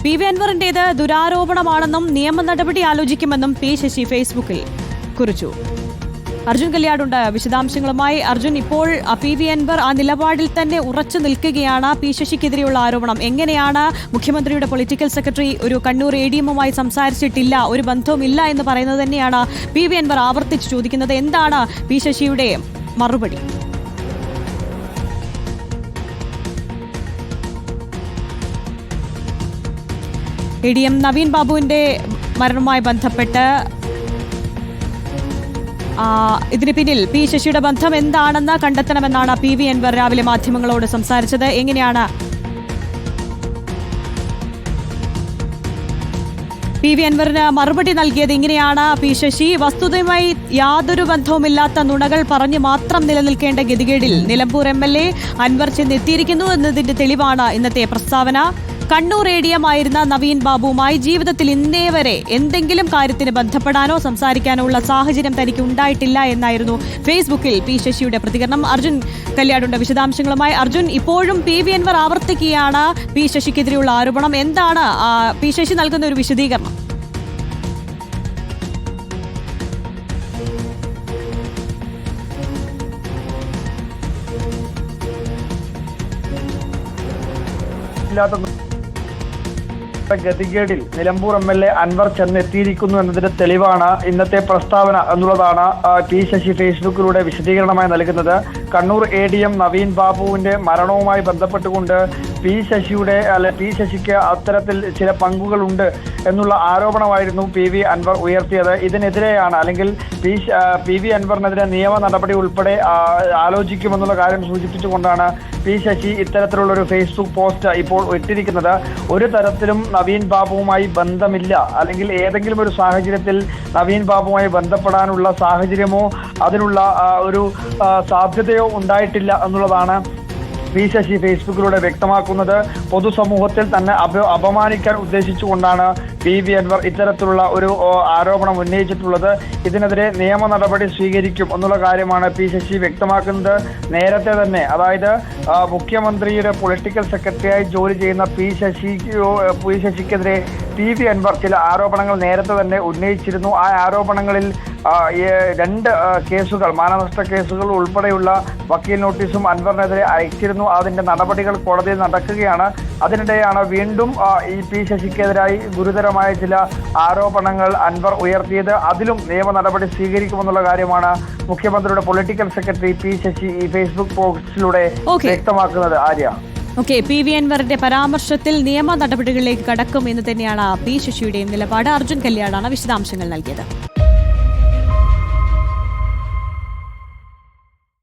P V അൻവറിന്റേത് ദുരാരോപണമാണെന്നും നിയമ നടപടി ആലോചിക്കുമെന്നും P Sasi ഫേസ്ബുക്കിൽ കുറിച്ചു. അർജുൻ കല്യാടുണ്ട് വിശദാംശങ്ങളുമായി. അർജുൻ, ഇപ്പോൾ പി വി അൻവർ ആ നിലപാടിൽ തന്നെ ഉറച്ചു നിൽക്കുകയാണ്. പി ശശിക്കെതിരെയുള്ള ആരോപണം എങ്ങനെയാണ്? മുഖ്യമന്ത്രിയുടെ പൊളിറ്റിക്കൽ സെക്രട്ടറി ഒരു കണ്ണൂർ ADM-ഉമായി സംസാരിച്ചിട്ടില്ല, ഒരു ബന്ധവുമില്ല എന്ന് പറയുന്നത് തന്നെയാണ് പി വി അൻവർ ആവർത്തിച്ച് ചോദിക്കുന്നത്. എന്താണ് പി ശശിയുടെ മറുപടി? ADM നവീൻ ബാബുവിന്റെ മരണവുമായി ബന്ധപ്പെട്ട് ഇതിന് പിന്നിൽ പി ശശിയുടെ ബന്ധം എന്താണെന്ന് കണ്ടെത്തണമെന്നാണ് പി വി അൻവർ രാവിലെ മാധ്യമങ്ങളോട് സംസാരിച്ചത്. എങ്ങനെയാണ് പി വി അൻവറിന് മറുപടി നൽകിയത്? ഇങ്ങനെയാണ് പി ശശി വസ്തുതയുമായി യാതൊരു ബന്ധവുമില്ലാത്ത നുണകൾ പറഞ്ഞു മാത്രം നിലനിൽക്കേണ്ട ഗതികേടിൽ നിലമ്പൂർ MLA അൻവർ ചെന്നെത്തിയിരിക്കുന്നു എന്നതിന്റെ തെളിവാണ് ഇന്നത്തെ പ്രസ്താവന. കണ്ണൂർ ADM ആയിരുന്ന നവീൻ ബാബുവുമായി ജീവിതത്തിൽ ഇന്നേ വരെ എന്തെങ്കിലും കാര്യത്തിന് ബന്ധപ്പെടാനോ സംസാരിക്കാനോ ഉള്ള സാഹചര്യം തനിക്ക് ഉണ്ടായിട്ടില്ല എന്നായിരുന്നു ഫേസ്ബുക്കിൽ പി ശശിയുടെ പ്രതികരണം. അർജുൻ കല്യാടുണ്ട് വിശദാംശങ്ങളുമായി. അർജുൻ, ഇപ്പോഴും പി വി അൻവർ ആവർത്തിക്കുകയാണ് പി ശശിക്കെതിരെയുള്ള ആരോപണം. എന്താണ് പി ശശി നൽകുന്ന ഒരു വിശദീകരണം? ഗതികേടിൽ നിലമ്പൂർ MLA അൻവർ ചെന്നെത്തിയിരിക്കുന്നു എന്നതിന്റെ തെളിവാണ് ഇന്നത്തെ പ്രസ്താവന എന്നുള്ളതാണ് പി ശശി ഫേസ്ബുക്കിലൂടെ വിശദീകരണമായി നൽകുന്നത്. കണ്ണൂർ ADM നവീൻ ബാബുവിന്റെ മരണവുമായി ബന്ധപ്പെട്ടുകൊണ്ട് പി ശശിക്ക് അത്തരത്തിൽ ചില പങ്കുകളുണ്ട് എന്നുള്ള ആരോപണമായിരുന്നു പി വി അൻവർ ഉയർത്തിയത്. ഇതിനെതിരെയാണ്, അല്ലെങ്കിൽ പി വി അൻവറിനെതിരെ നിയമ നടപടി ഉൾപ്പെടെ ആലോചിക്കുമെന്നുള്ള കാര്യം സൂചിപ്പിച്ചുകൊണ്ടാണ് പി ശശി ഇത്തരത്തിലുള്ളൊരു ഫേസ്ബുക്ക് പോസ്റ്റ് ഇപ്പോൾ ഇട്ടിരിക്കുന്നത്. ഒരു തരത്തിലും നവീൻ ബാബുവുമായി ബന്ധമില്ല, അല്ലെങ്കിൽ ഏതെങ്കിലും ഒരു സാഹചര്യത്തിൽ നവീൻ ബാബുവുമായി ബന്ധപ്പെടാനുള്ള സാഹചര്യമോ അതിനുള്ള ഒരു സാധ്യതയോ ഉണ്ടായിട്ടില്ല എന്നുള്ളതാണ് പി ശശി ഫേസ്ബുക്കിലൂടെ വ്യക്തമാക്കുന്നത്. പൊതുസമൂഹത്തിൽ തന്നെ അപമാനിക്കാൻ ഉദ്ദേശിച്ചുകൊണ്ടാണ് പി വി അൻവർ ഇത്തരത്തിലുള്ള ഒരു ആരോപണം ഉന്നയിച്ചിട്ടുള്ളത്. ഇതിനെതിരെ നിയമ നടപടി സ്വീകരിക്കും എന്നുള്ള കാര്യമാണ് പി ശശി വ്യക്തമാക്കുന്നത്. നേരത്തെ തന്നെ, അതായത് മുഖ്യമന്ത്രിയുടെ പൊളിറ്റിക്കൽ സെക്രട്ടറിയായി ജോലി ചെയ്യുന്ന പി ശശിക്കെതിരെ പി വി അൻവർ ചില ആരോപണങ്ങൾ നേരത്തെ തന്നെ ഉന്നയിച്ചിരുന്നു. ആ ആരോപണങ്ങളിൽ 2 കേസുകൾ, മാനനഷ്ട കേസുകൾ ഉൾപ്പെടെയുള്ള വക്കീൽ നോട്ടീസും അൻവറിനെതിരെ അയച്ചിരുന്നു. അതിന്റെ നടപടികൾ കോടതിയിൽ നടക്കുകയാണ്. അതിനിടെയാണ് വീണ്ടും ഈ പി ശശിക്കെതിരായി ഗുരുതരമായ ചില ആരോപണങ്ങൾ അൻവർ ഉയർത്തിയത്. അതിലും നിയമ നടപടി സ്വീകരിക്കുമെന്നുള്ള കാര്യമാണ് മുഖ്യമന്ത്രിയുടെ പൊളിറ്റിക്കൽ സെക്രട്ടറി പി ശശി ഈ ഫേസ്ബുക്ക് പോസ്റ്റിലൂടെ വ്യക്തമാക്കുന്നത്. ആര്യ, പി വി അൻവറിന്റെ പരാമർശത്തിൽ നിയമ നടപടികളിലേക്ക് കടക്കും എന്ന് തന്നെയാണ് പി ശശിയുടെയും നിലപാട്. അർജുൻ കല്യാടാണ് വിശദാംശങ്ങൾ നൽകിയത്.